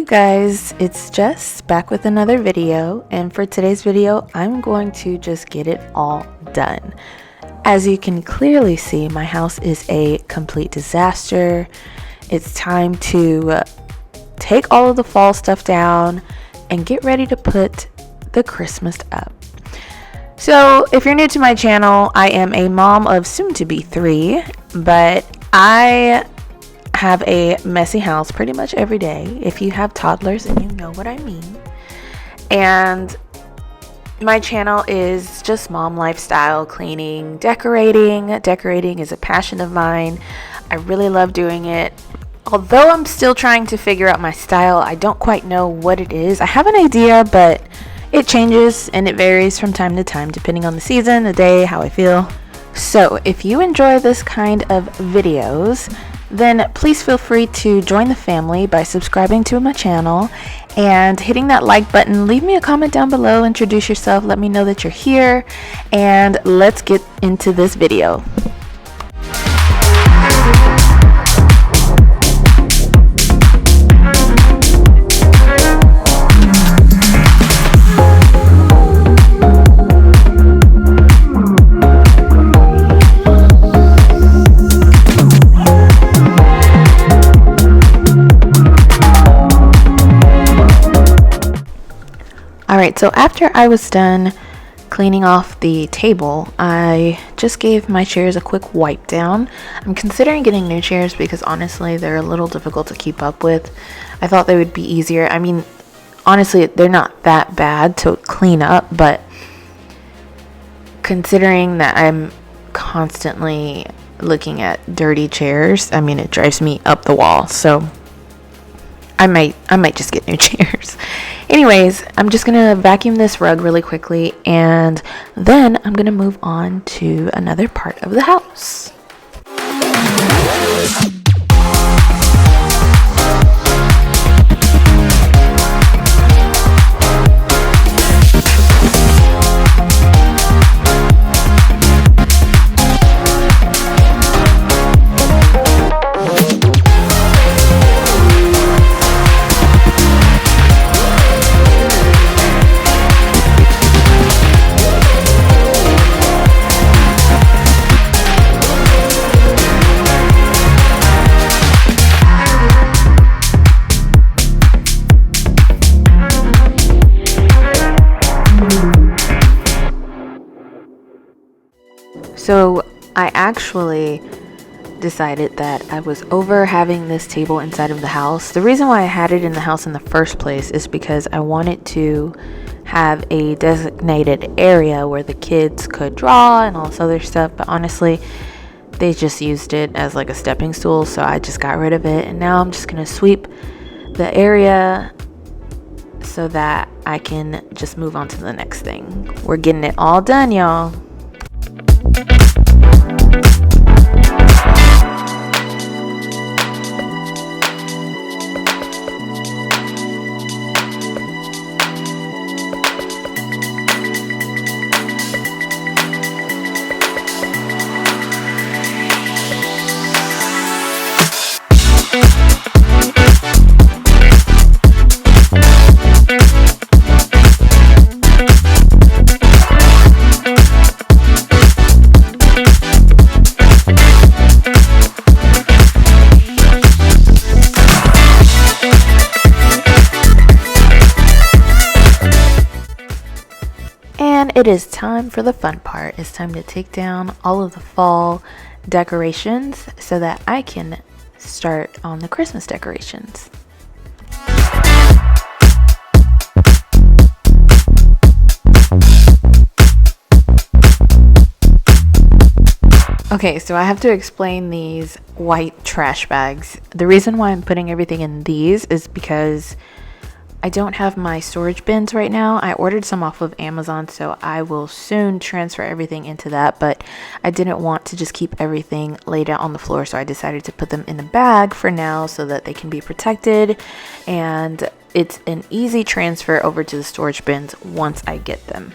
guys, it's Jess back with another video, and for today's video I'm going to just get it all done. As you can clearly see, my house is a complete disaster. It's time to take all of the fall stuff down and get ready to put the Christmas up. So if you're new to my channel, I am a mom of soon to be 3, but I have a messy house pretty much every day. If you have toddlers, and you know what I mean. And my channel is just mom lifestyle, cleaning, decorating. Decorating is a passion of mine. I really love doing it. Although I'm still trying to figure out my style, I don't quite know what it is. I have an idea, but it changes and it varies from time to time depending on the season, the day, how I feel. So if you enjoy this kind of videos, then please feel free to join the family by subscribing to my channel and hitting that like button. Leave me a comment down below, introduce yourself, let me know that you're here, and let's get into this video. Alright, so after I was done cleaning off the table, I just gave my chairs a quick wipe down. I'm considering getting new chairs because honestly they're a little difficult to keep up with. I thought they would be easier. I mean, honestly, they're not that bad to clean up, but considering that I'm constantly looking at dirty chairs, I mean, it drives me up the wall. So I might just get new chairs. Anyways, I'm just gonna vacuum this rug really quickly, and then I'm gonna move on to another part of the house. So I actually decided that I was over having this table inside of the house. The reason why I had it in the house in the first place is because I wanted to have a designated area where the kids could draw and all this other stuff, but honestly they just used it as like a stepping stool, so I just got rid of it, and now I'm just gonna sweep the area so that I can just move on to the next thing. We're getting it all done, y'all. And it is time for the fun part. It's time to take down all of the fall decorations so that I can start on the Christmas decorations. Okay, so I have to explain these white trash bags. The reason why I'm putting everything in these is because I don't have my storage bins right now. I ordered some off of Amazon, so I will soon transfer everything into that, but I didn't want to just keep everything laid out on the floor, so I decided to put them in a bag for now so that they can be protected, and it's an easy transfer over to the storage bins once I get them.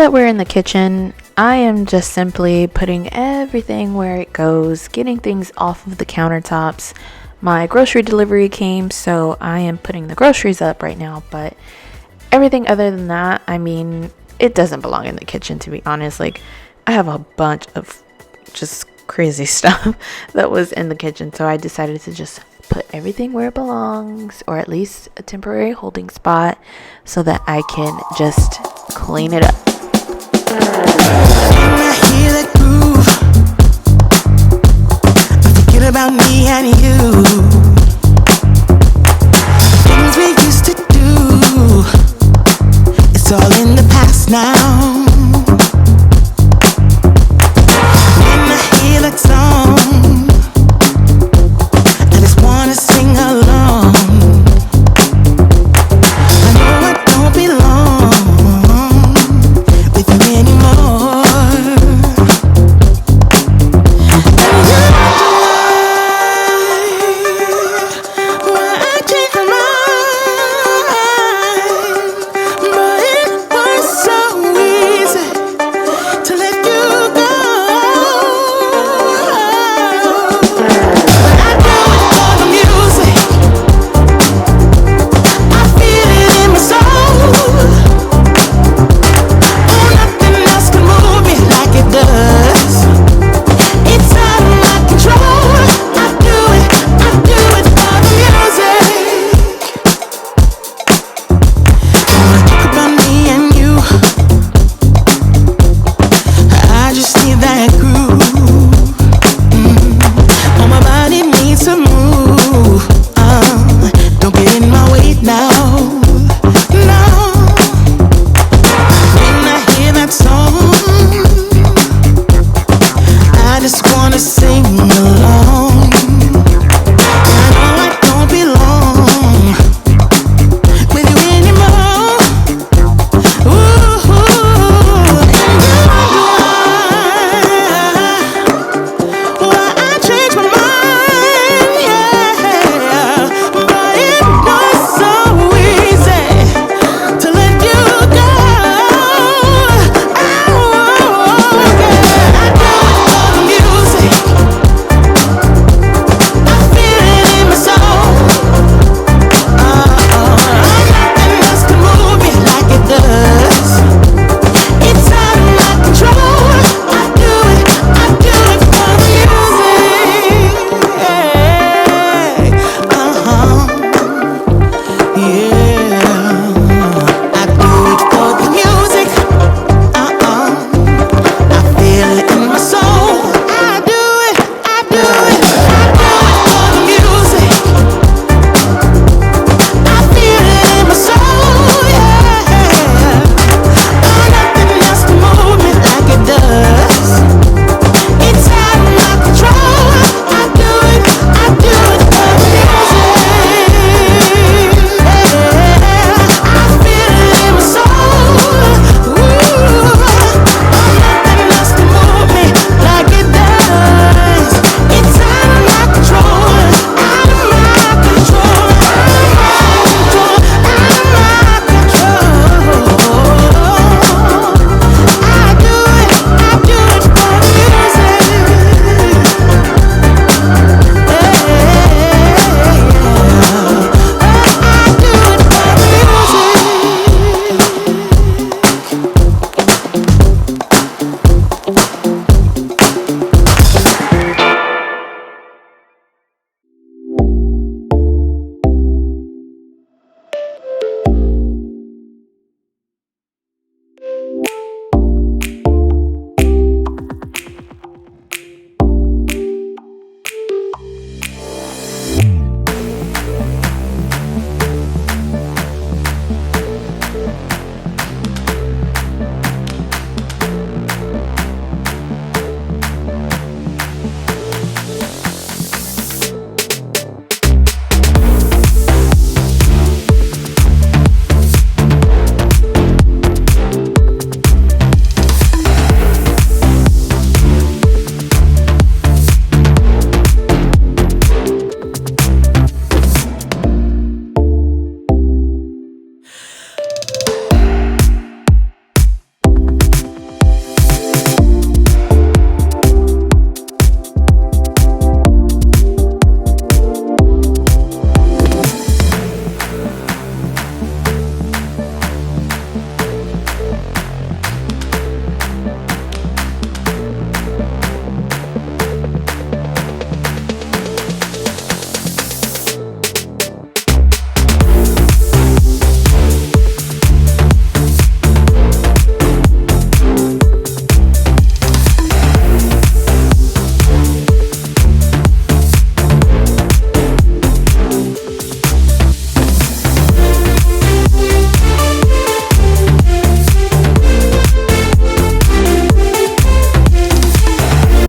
that we're in the kitchen, I am just simply putting everything where it goes, getting things off of the countertops. My grocery delivery came, so I am putting the groceries up right now, but everything other than that, I mean, it doesn't belong in the kitchen, to be honest. Like, I have a bunch of just crazy stuff that was in the kitchen, so I decided to just put everything where it belongs, or at least a temporary holding spot, so that I can just clean it up. I hear that groove, I forget about me and you. Things we used to do, it's all in the past now.